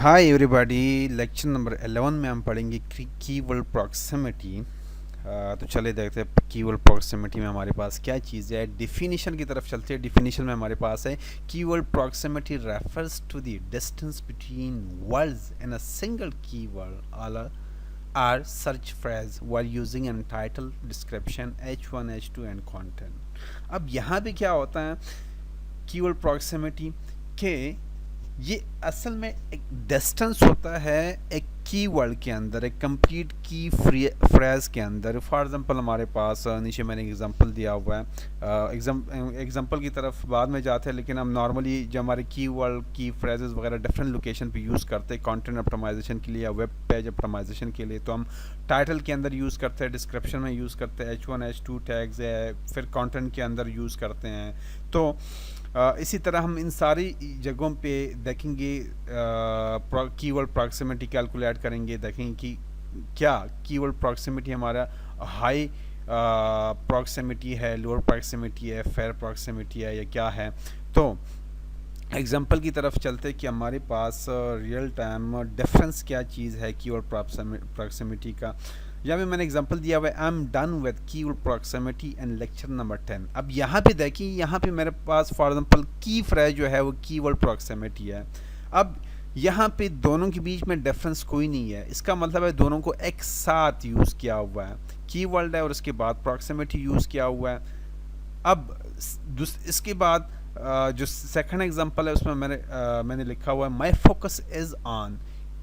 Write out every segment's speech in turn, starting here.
Hi everybody. Lecture number 11 में हम पढ़ेंगे कीवर्ड प्रॉक्सिमिटी। तो चले देखते हैं कीवर्ड प्रॉक्सिमिटी में हमारे पास क्या चीज़ है। डिफिनीशन की तरफ चलते हैं। डिफिनीशन में हमारे पास है keyword proximity refers to the distance between words in a single keyword or search phrase while using an title description H1 H2 and content. अब यहाँ पे क्या होता है कीवर्ड प्रॉक्सिमिटी के ये असल में एक डिस्टेंस होता है एक कीवर्ड के अंदर, एक कंप्लीट की फ्रेज के अंदर। फॉर एग्जांपल हमारे पास नीचे मैंने एग्जांपल दिया हुआ है। एग्जांपल की तरफ बाद में जाते हैं, लेकिन हम नॉर्मली जो हमारे कीवर्ड की फ्रेजेस वगैरह डिफरेंट लोकेशन पे यूज़ करते हैं कंटेंट ऑप्टिमाइजेशन के लिए या वेब पेज ऑप्टिमाइजेशन के लिए, तो हम टाइटल के अंदर यूज़ करते हैं, डिस्क्रिप्शन में यूज़ करते हैं, H1 H2 टैग्स है, फिर कंटेंट के अंदर यूज़ करते हैं। तो इसी तरह हम इन सारी जगहों पे देखेंगे, कीवर्ड प्रॉक्सिमिटी कैलकुलेट करेंगे, देखेंगे कि क्या कीवर्ड प्रॉक्सिमिटी हमारा हाई प्रॉक्सिमिटी है, लोअर प्रॉक्सिमिटी है, फेयर प्रॉक्सिमिटी है या क्या है। तो एग्जांपल की तरफ चलते कि हमारे पास रियल टाइम डिफरेंस क्या चीज़ है कीवर्ड प्रॉक्सिमिटी का। यहाँ पे मैंने एग्जांपल दिया हुआ है I am done with keyword proximity and lecture number 10। अब यहाँ पे देखिए, यहाँ पे मेरे पास फॉर एग्जांपल की फ्रेज जो है वो कीवर्ड प्रॉक्सिमिटी है। अब यहाँ पे दोनों के बीच में डिफरेंस कोई नहीं है, इसका मतलब है दोनों को एक साथ यूज़ किया हुआ है। कीवर्ड है और उसके बाद प्रॉक्सिमिटी यूज़ किया हुआ है। अब इसके बाद जो सेकंड एग्जांपल है उसमें मैंने लिखा हुआ है my focus is on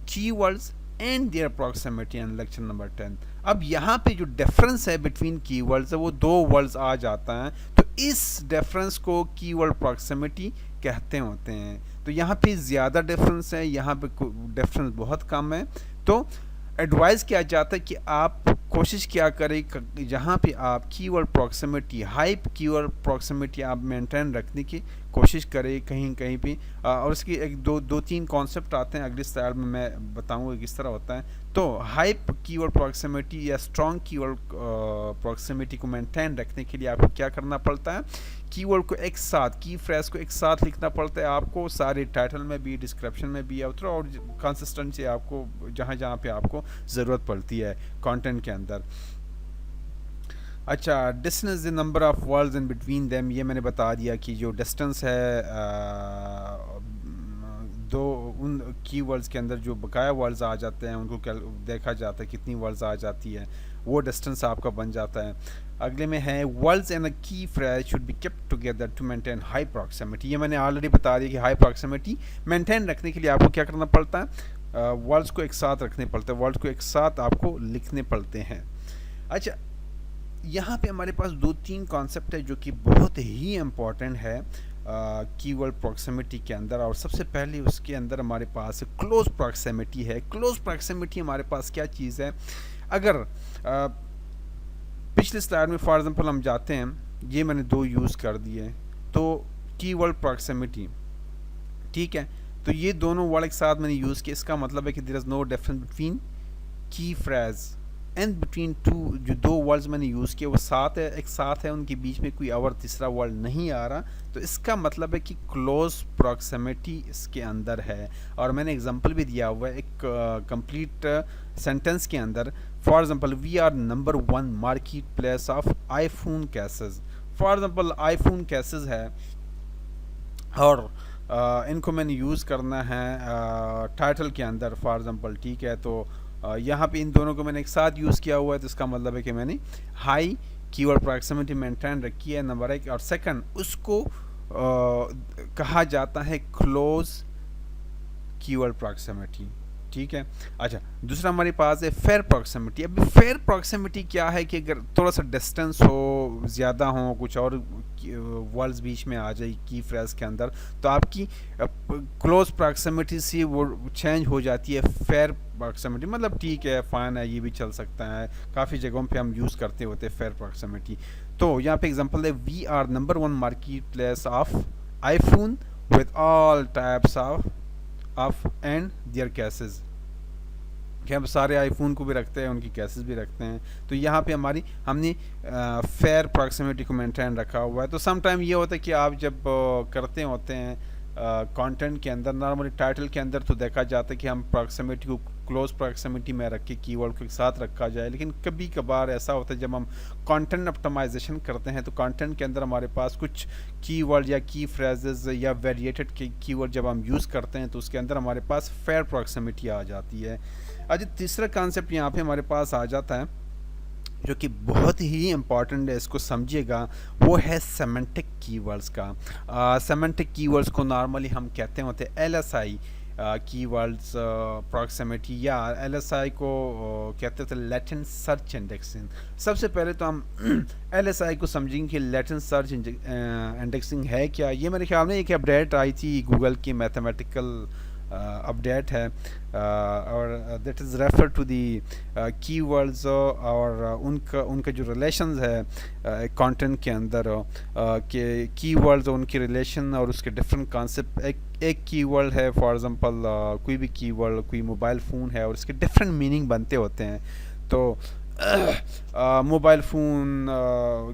keywords and their proximity and lecture number 10। अब यहाँ पे जो डिफरेंस है बिटवीन कीवर्ड्स है वो दो वर्ड्स आ जाता है, तो इस डिफरेंस को कीवर्ड प्रॉक्सिमिटी कहते होते हैं। तो यहाँ पे ज़्यादा डिफरेंस है, यहाँ पे डिफरेंस बहुत कम है। तो एडवाइस किया जाता है कि आप कोशिश क्या करें जहाँ पे आप keyword proximity, high keyword proximity आप मेंटेन रखने की कोशिश करें कहीं कहीं पे। और उसकी एक दो तीन कॉन्सेप्ट आते हैं, अगली स्लाइड में मैं बताऊंगा किस तरह होता है। तो हाई कीवर्ड प्रॉक्सिमिटी या स्ट्रॉन्ग कीवर्ड प्रॉक्सिमिटी को मेंटेन रखने के लिए आपको क्या करना पड़ता है, कीवर्ड को एक साथ, की फ्रेज को एक साथ लिखना पड़ता है आपको, सारे टाइटल में भी, डिस्क्रिप्शन में भी, और कंसिस्टेंसी आपको जहाँ जहाँ पे आपको ज़रूरत पड़ती है कंटेंट के अंदर। अच्छा, distance the number of words in between them, ये मैंने बता दिया कि जो डिस्टेंस है दो उन कीवर्ड्स के अंदर जो बकाया वर्ड्स आ जाते हैं उनको देखा जाता है कितनी वर्ड्स आ जाती है, वो डिस्टेंस आपका बन जाता है। अगले में है words and a key phrase should be kept together to maintain high proximity. ये मैंने ऑलरेडी बता दिया कि हाई प्रॉक्सिमिटी मेंटेन रखने के लिए आपको क्या करना पड़ता है, वर्ड्स को एक साथ रखने पड़ते हैं, वर्ड्स को एक साथ आपको लिखने पड़ते हैं। अच्छा, यहाँ पे हमारे पास दो तीन कॉन्सेप्ट है जो कि बहुत ही इम्पॉर्टेंट है कीवर्ड प्रॉक्सिमिटी के अंदर। और सबसे पहले उसके अंदर हमारे पास क्लोज प्रॉक्सिमिटी है। क्लोज प्रॉक्सिमिटी हमारे पास क्या चीज़ है, अगर पिछले स्लाइड में फॉर एग्जांपल हम जाते हैं, ये मैंने दो यूज़ कर दिए, तो कीवर्ड प्रॉक्सिमिटी, ठीक है, तो ये दोनों वर्ड एक साथ मैंने यूज़ किया, इसका मतलब है कि there is no difference between key phrase and between two, जो दो वर्ड्स मैंने यूज़ किए वो साथ है, एक साथ है, उनके बीच में कोई और तीसरा वर्ड नहीं आ रहा, तो इसका मतलब है कि क्लोज प्रॉक्सिमिटी इसके अंदर है। और मैंने एग्जांपल भी दिया हुआ है एक कंप्लीट सेंटेंस के अंदर। For example, we are number 1 market place of iPhone cases. For example iPhone cases है और इनको मैंने यूज़ करना है टाइटल के अंदर फॉर एग्जांपल, ठीक है। तो यहाँ पे इन दोनों को मैंने एक साथ यूज़ किया हुआ है, तो इसका मतलब है कि मैंने हाई कीवर्ड प्रॉक्सिमिटी मेंटेन रखी है, नंबर 1। और सेकंड, उसको कहा जाता है क्लोज कीवर्ड प्रॉक्सिमिटी, ठीक है। अच्छा, दूसरा हमारे पास है फेयर प्रॉक्सिमिटी। अभी फेयर प्रॉक्सिमिटी क्या है कि अगर थोड़ा सा डिस्टेंस हो, ज़्यादा हो, कुछ और वर्ड्स बीच में आ जाए की फ्रेज के अंदर, तो आपकी क्लोज प्रॉक्सिमिटी से वो चेंज हो जाती है फेयर प्रॉक्सिमिटी। मतलब ठीक है, फाइन है, ये भी चल सकता है, काफ़ी जगहों पे हम यूज़ करते होते हैं फेयर प्रॉक्सिमिटी। तो यहाँ पे एग्जांपल है we are number 1 market place of iPhone with all types of and their cases, कि हम सारे आईफोन को भी रखते हैं, उनकी केसेस भी रखते हैं। तो यहाँ पे हमने फेयर प्रॉक्सिमिटी को मेंटेन रखा हुआ है। तो सम टाइम ये होता है कि आप जब करते होते हैं कंटेंट के अंदर, नॉर्मली टाइटल के अंदर तो देखा जाता है कि हम प्रॉक्सिमिटी को क्लोज प्रॉक्सिमिटी में रख के कीवर्ड को एक साथ रखा जाए, लेकिन कभी कभार ऐसा होता है जब हम कंटेंट ऑप्टिमाइजेशन करते हैं तो कंटेंट के अंदर हमारे पास कुछ कीवर्ड या की फ्रेजेस या वेरिएटेड कीवर्ड जब हम यूज़ करते हैं तो उसके अंदर हमारे पास फेयर प्रॉक्सिमिटी आ जाती है। आज तीसरा कॉन्सेप्ट यहाँ पे हमारे पास आ जाता है जो कि बहुत ही इम्पॉर्टेंट है, इसको समझिएगा, वो है सेमेंटिक कीवर्ड्स का। सेमेंटिक कीवर्ड्स को नॉर्मली हम कहते होते हैं एलएसआई कीवर्ड्स प्रॉक्सिमिटी, या एलएसआई को कहते थे लेटेंट सर्च इंडेक्सिंग। सबसे पहले तो हम एलएसआई को समझेंगे कि लेटेंट सर्च इंडेक्सिंग है क्या। ये मेरे ख्याल में एक अपडेट आई थी गूगल की, मैथमेटिकल अपडेट है, और that is refer to the keywords और उनका जो रिलेशंस है कंटेंट के अंदर के कीवर्ड्स उनके रिलेशन और उसके डिफरेंट कॉन्सेप्ट। एक कीवर्ड है फॉर एग्जांपल कोई भी कीवर्ड, कोई मोबाइल फ़ोन है और इसके डिफरेंट मीनिंग बनते होते हैं। तो मोबाइल फ़ोन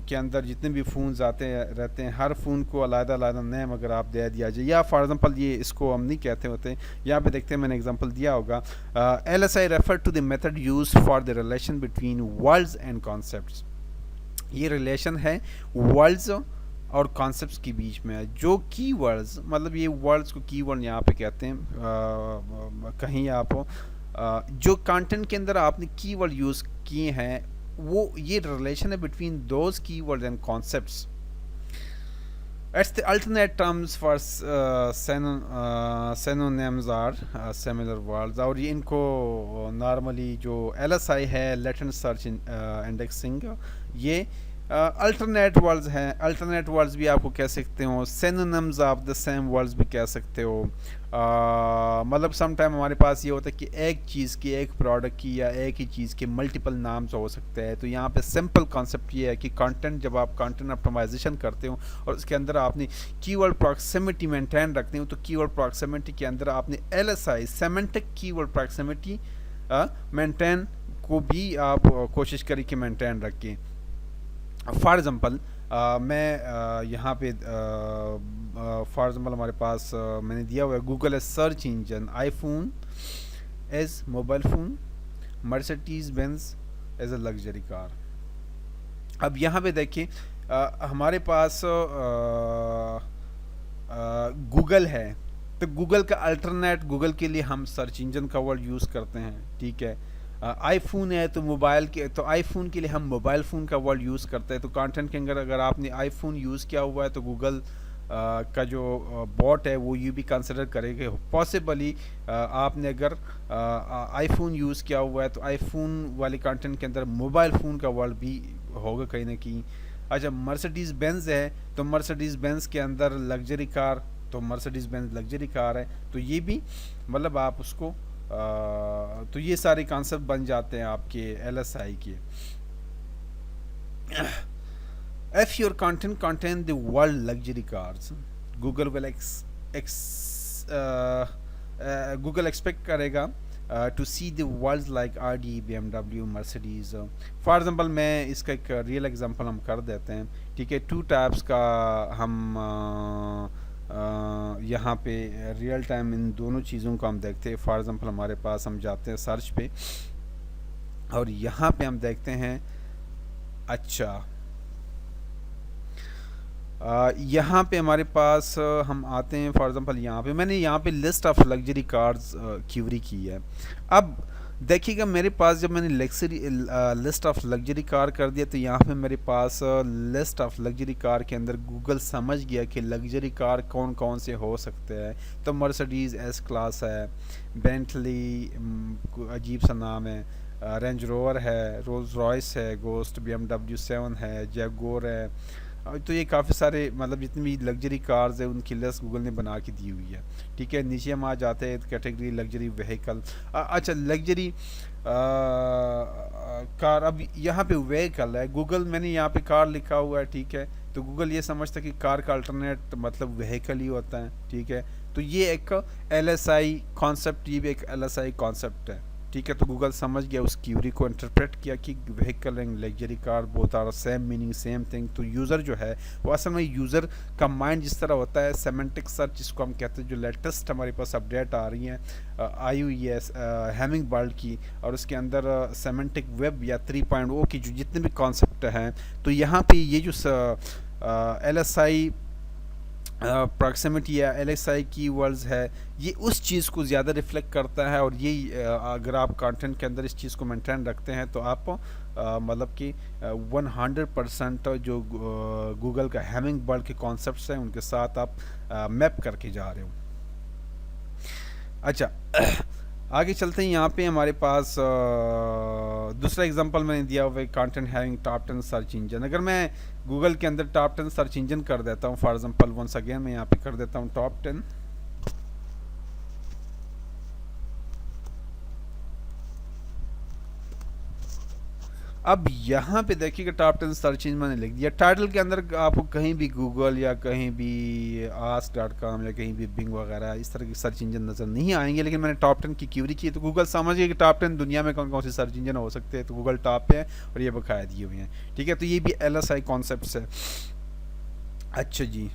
के अंदर जितने भी फ़ोन्स आते रहते हैं, हर फ़ोन को अलग-अलग नेम अगर आप दे दिया जाए, या फॉर एग्जांपल ये इसको हम नहीं कहते होते, यहाँ पे देखते हैं मैंने एग्जांपल दिया होगा, LSI refer to the method used for the relation between words and concepts. ये रिलेशन है वर्ड्स और कॉन्सेप्ट्स के बीच में है। जो कीवर्ड्स, मतलब ये वर्ड्स को कीवर्ड यहाँ पे कहते हैं, कहीं आप जो कंटेंट के अंदर आपने कीवर्ड यूज़ किए हैं वो ये रिलेशन है between those keyword and concepts. It's the alternate terms for synonyms are similar words, और ये इनको नॉर्मली जो LSI है लेटेंट सर्च इंडेक्सिंग, ये अल्टरनेट वर्ड्स हैं। अल्टरनेट वर्ड्स भी आपको कह सकते हो, synonyms of the same words भी कह सकते हो। मतलब सम टाइम हमारे पास ये होता है कि एक चीज़ की, एक प्रोडक्ट की या एक ही चीज़ के मल्टीपल नाम्स हो सकते हैं। तो यहाँ पे सिंपल कॉन्सेप्ट ये है कि कंटेंट, जब आप कंटेंट ऑप्टिमाइजेशन करते हो और उसके अंदर आपने कीवर्ड प्रॉक्सिमिटी मेंटेन रखते हो, तो कीवर्ड प्रॉक्सिमिटी के अंदर आपने LSI semantic keyword proximity maintain को भी आप कोशिश करें कि मेंटेन रखें। फॉर एग्ज़ाम्पल मैं यहाँ पे फॉर एग्ज़ाम्पल हमारे पास मैंने दिया हुआ है Google as search engine, iPhone as mobile phone, Mercedes Benz as a luxury car. अब यहाँ पे देखिए हमारे पास गूगल है, तो गूगल का अल्टरनेट, गूगल के लिए हम सर्च इंजन का वर्ड यूज़ करते हैं, ठीक है। आईफोन है तो मोबाइल के, तो आईफोन के लिए हम मोबाइल फ़ोन का वर्ड यूज़ करते हैं। तो कंटेंट के अंदर अगर आपने आईफोन यूज़ किया हुआ है तो गूगल का जो बॉट है वो ये भी कंसिडर करेगा। पॉसिबली आपने अगर आईफोन यूज़ किया हुआ है तो आईफोन वाले कंटेंट के अंदर मोबाइल फ़ोन का वर्ड भी होगा कहीं ना कहीं। अच्छा, मर्सिडीज़ बेंज है तो मर्सिडीज़ बेंज के अंदर लग्जरी कार, तो मर्सिडीज़ बेंज लग्जरी कार है, तो ये भी मतलब आप उसको तो ये सारे कॉन्सेप्ट बन जाते हैं आपके LSI के। If your content contain the word luxury cars, Google will Google expect करेगा to see the words like Audi, BMW, Mercedes। For example मैं इसका एक रियल एग्जांपल हम कर देते हैं, ठीक है। टू टाइप्स का हम यहाँ पे रियल टाइम इन दोनों चीज़ों को हम देखते हैं। फॉर एग्जांपल हमारे पास हम जाते हैं सर्च पे और यहाँ पे हम देखते हैं, अच्छा यहाँ पे हमारे पास हम आते हैं। फॉर एग्जांपल यहाँ पे मैंने यहाँ पे list of luxury cars query की है। अब देखिएगा मेरे पास जब मैंने लिस्ट ऑफ लग्जरी कार कर दिया तो यहाँ पे मेरे पास लिस्ट ऑफ लग्जरी कार के अंदर गूगल समझ गया कि लग्जरी कार कौन कौन से हो सकते हैं। तो मर्सिडीज़ एस क्लास है, बेंटली अजीब सा नाम है, रेंज रोवर है, रोल्स रॉयस है, गोस्ट, BMW 7 है, जैगुआर है। तो ये काफ़ी सारे मतलब जितनी भी लग्जरी कार्स है उनकी लिस्ट गूगल ने बना के दी हुई है, ठीक है। नीचे हम आ जाते हैं कैटेगरी लग्जरी व्हीकल। अच्छा, लग्जरी कार, अब यहाँ पे व्हीकल है, गूगल मैंने यहाँ पे कार लिखा हुआ है, ठीक है। तो गूगल ये समझता है कि कार का अल्टरनेट मतलब व्हीकल ही होता है, ठीक है। तो ये एक LSI कॉन्सेप्ट, ये भी एक LSI कॉन्सेप्ट है, ठीक है। तो गूगल समझ गया, उस क्यूरी को इंटरप्रेट किया कि vehicle and luxury car both are same meaning same thing. तो यूज़र जो है वो असल में यूज़र का माइंड जिस तरह होता है, सेमेंटिक सर्च जिसको हम कहते हैं, जो लेटेस्ट हमारे पास अपडेट आ रही हैं आई हुई है हैमिंग बर्ड की, और उसके अंदर सेमेंटिक वेब या 3.0 की जो जितने भी कॉन्सेप्ट हैं, तो यहाँ पे ये जो LSI प्रॉक्सिमिटी या LSI की वर्ड्स है, ये उस चीज़ को ज़्यादा रिफ्लेक्ट करता है। और ये अगर आप कंटेंट के अंदर इस चीज़ को मेंटेन रखते हैं तो आप मतलब कि 100% जो गूगल का हैमिंग बर्ड के कॉन्सेप्ट्स हैं उनके साथ आप मैप करके जा रहे हो। अच्छा, आगे चलते हैं। यहाँ पे हमारे पास दूसरा एग्जांपल मैंने दिया हुआ है, content having top 10 search engine. अगर मैं गूगल के अंदर टॉप 10 सर्च इंजन कर देता हूँ, फॉर एग्जांपल वंस अगेन मैं यहाँ पे कर देता हूँ टॉप 10। अब यहाँ पे देखिएगा टॉप 10 सर्च इंजन मैंने लिख दिया। टाइटल के अंदर आपको कहीं भी गूगल या कहीं भी ask.com या कहीं भी बिंग वगैरह इस तरह के सर्च इंजन नज़र नहीं आएंगे, लेकिन मैंने टॉप 10 की क्यूरी की तो गूगल समझ गया कि टॉप 10 दुनिया में कौन कौन से सर्च इंजन हो सकते हैं, तो गूगल टॉप पे है और ये बकाया दिए हुए हैं। ठीक है, तो ये भी LSI कॉन्सेप्ट है। अच्छा जी,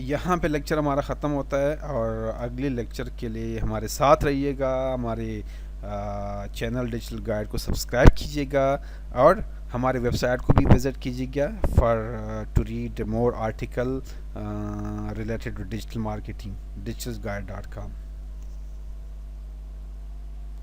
यहाँ पे लेक्चर हमारा ख़त्म होता है, और अगले लेक्चर के लिए हमारे साथ रहिएगा। हमारे चैनल डिजिटल गाइड को सब्सक्राइब कीजिएगा और हमारे वेबसाइट को भी विज़िट कीजिएगा for to read more article related to digital marketing, digitalguide.com।